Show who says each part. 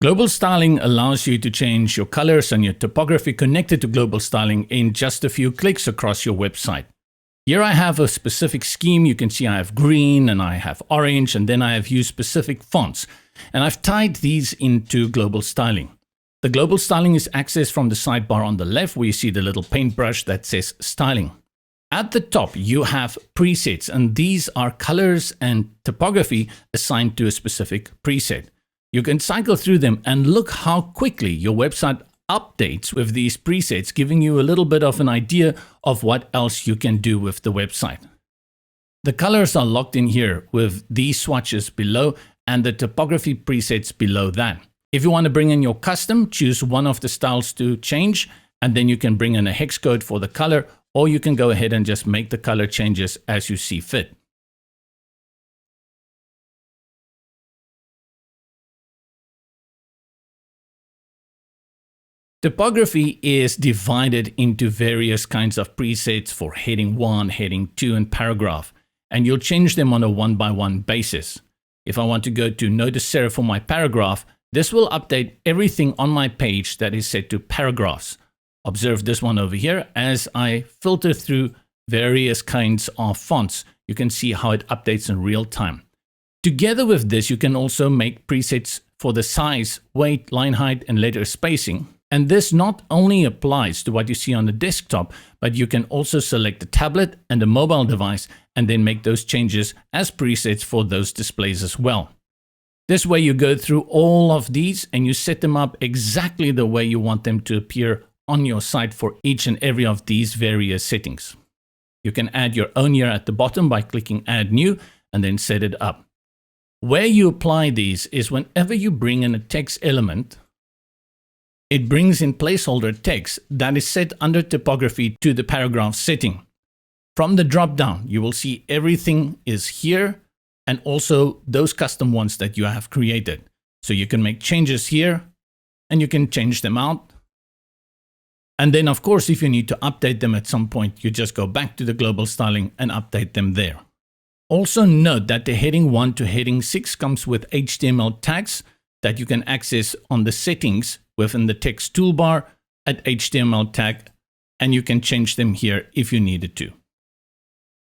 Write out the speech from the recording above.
Speaker 1: Global styling allows you to change your colors and your typography connected to global styling in just a few clicks across your website. Here I have a specific scheme. You can see I have green and I have orange, and then I have used specific fonts. And I've tied these into global styling. The global styling is accessed from the sidebar on the left, where you see the little paintbrush that says styling. At the top, you have presets, and these are colors and typography assigned to a specific preset. You can cycle through them and look how quickly your website updates with these presets, giving you a little bit of an idea of what else you can do with the website. The colors are locked in here with these swatches below and the typography presets below that. If you want to bring in your custom, choose one of the styles to change, and then you can bring in a hex code for the color, or you can go ahead and just make the color changes as you see fit. Typography is divided into various kinds of presets for heading 1, heading 2, and paragraph, and you'll change them on a one-by-one basis. If I want to go to notice serif for my paragraph, this will update everything on my page that is set to paragraphs. Observe this one over here. As I filter through various kinds of fonts, you can see how it updates in real time. Together with this, you can also make presets for the size, weight, line height, and letter spacing. And this not only applies to what you see on the desktop, but you can also select the tablet and the mobile device and then make those changes as presets for those displays as well. This way you go through all of these and you set them up exactly the way you want them to appear on your site for each and every of these various settings. You can add your own here at the bottom by clicking Add New and then set it up. Where you apply these is whenever you bring in a text element, it brings in placeholder text that is set under typography to the paragraph setting. From the drop-down, you will see everything is here and also those custom ones that you have created. So you can make changes here and you can change them out. And then, of course, if you need to update them at some point, you just go back to the global styling and update them there. Also note that the heading 1 to heading 6 comes with HTML tags that you can access on the settings within the text toolbar at HTML tag, and you can change them here if you needed to.